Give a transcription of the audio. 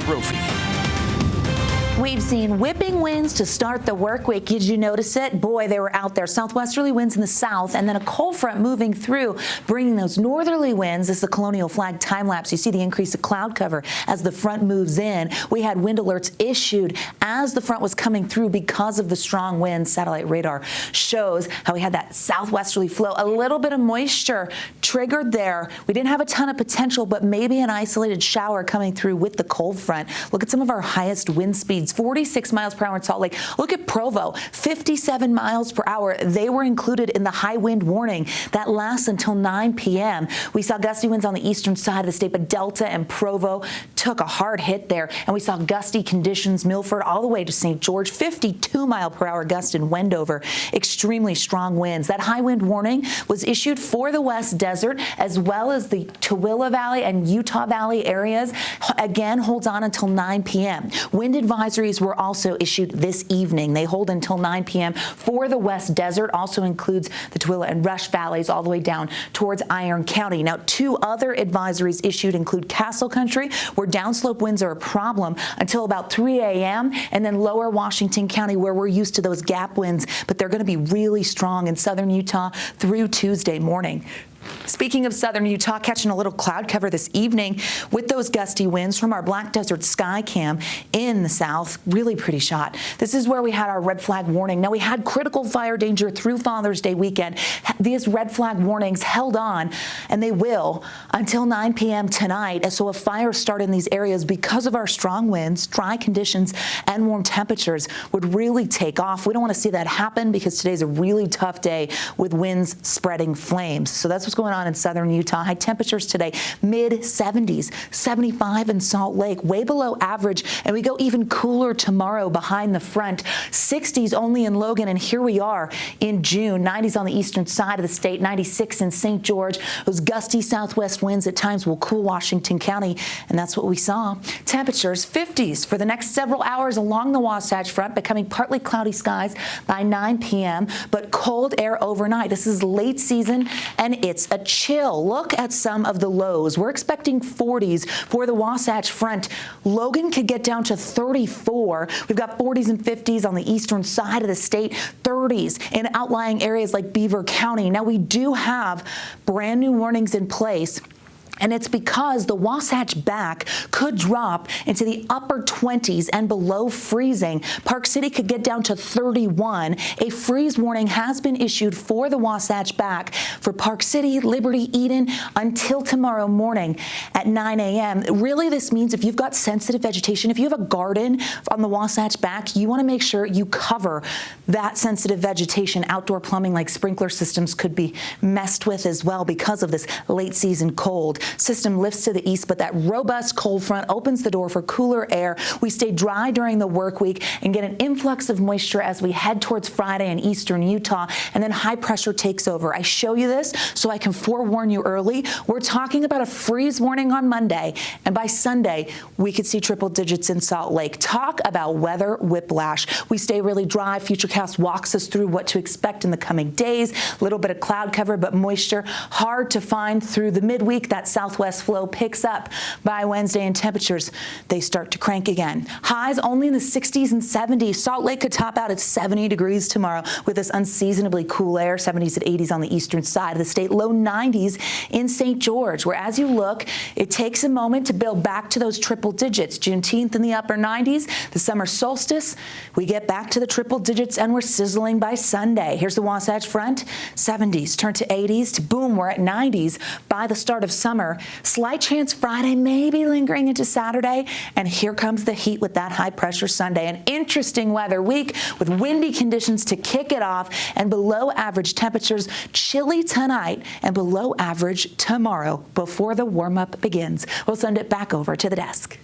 Trophy. We've seen whipping winds to start the work week. Did you notice it? Boy, they were out there. Southwesterly winds in the south, and then a cold front moving through, bringing those northerly winds. This is the Colonial Flag time lapse. You see the increase of cloud cover as the front moves in. We had wind alerts issued as the front was coming through because of the strong winds. Satellite radar shows how we had that southwesterly flow. A little bit of moisture triggered there. We didn't have a ton of potential, but maybe an isolated shower coming through with the cold front. Look at some of our highest wind speeds. 46 miles per hour in Salt Lake. Look at Provo, 57 miles per hour. They were included in the high wind warning that lasts until 9 p.m. We saw gusty winds on the eastern side of the state, but Delta and Provo took a hard hit there. And we saw gusty conditions, Milford all the way to St. George, 52 mile per hour gust in Wendover. Extremely strong winds. That high wind warning was issued for the West Desert as well as the Tooele Valley and Utah Valley areas. Again, holds on until 9 p.m. Wind advisories were also issued this evening. They hold until 9 p.m. for the West Desert. Also includes the Tooele and Rush Valleys all the way down towards Iron County. Now, two other advisories issued include Castle Country, where downslope winds are a problem until about 3 a.m., and then lower Washington County, where we're used to those gap winds, but they're going to be really strong in southern Utah through Tuesday morning. Speaking of southern Utah, catching a little cloud cover this evening with those gusty winds from our Black Desert Sky Cam in the south. Really pretty shot. This is where we had our red flag warning. Now, we had critical fire danger through Father's Day weekend. These red flag warnings held on, and they will until 9 p.m. tonight. And so a fire start in these areas because of our strong winds, dry conditions, and warm temperatures would really take off. We don't want to see that happen because today's a really tough day with winds spreading flames. So that's what's going on in southern Utah. High temperatures today, mid-70s, 75 in Salt Lake, way below average. And we go even cooler tomorrow behind the front. 60s only in Logan, and here we are in June. 90s on the eastern side of the state, 96 in St. George. Those gusty southwest winds at times will cool Washington County, and that's what we saw. Temperatures 50s for the next several hours along the Wasatch Front, becoming partly cloudy skies by 9 p.m., but cold air overnight. This is late season, and it's a chill. Look at some of the lows. We're expecting 40s for the Wasatch Front. Logan could get down to 34. We've got 40s and 50s on the eastern side of the state, 30s in outlying areas like Beaver County. Now, we do have brand new warnings in place, and it's because the Wasatch back could drop into the upper 20s and below freezing. Park City could get down to 31. A freeze warning has been issued for the Wasatch back for Park City, Liberty, Eden until tomorrow morning at 9 a.m. Really, this means if you've got sensitive vegetation, if you have a garden on the Wasatch back, you want to make sure you cover that sensitive vegetation. Outdoor plumbing like sprinkler systems could be messed with as well because of this late season cold. System lifts to the east, but that robust cold front opens the door for cooler air. We stay dry during the work week and get an influx of moisture as we head towards Friday in eastern Utah, and then high pressure takes over. I show you this so I can forewarn you early. We're talking about a freeze warning on Monday, and by Sunday, we could see triple digits in Salt Lake. Talk about weather whiplash. We stay really dry. Futurecast walks us through what to expect in the coming days. A little bit of cloud cover, but moisture hard to find through the midweek. That southwest flow picks up by Wednesday, and temperatures, they start to crank again. Highs only in the 60s and 70s. Salt Lake could top out at 70 degrees tomorrow with this unseasonably cool air, 70s and 80s on the eastern side of the state, low 90s in St. George, where as you look, it takes a moment to build back to those triple digits. Juneteenth in the upper 90s, the summer solstice, we get back to the triple digits, and we're sizzling by Sunday. Here's the Wasatch Front, 70s turn to 80s, to boom, we're at 90s by the start of summer. Slight chance Friday, maybe lingering into Saturday, and here comes the heat with that high pressure Sunday. An interesting weather week with windy conditions to kick it off and below average temperatures. Chilly tonight and below average tomorrow before the warm up begins. We'll send it back over to the desk.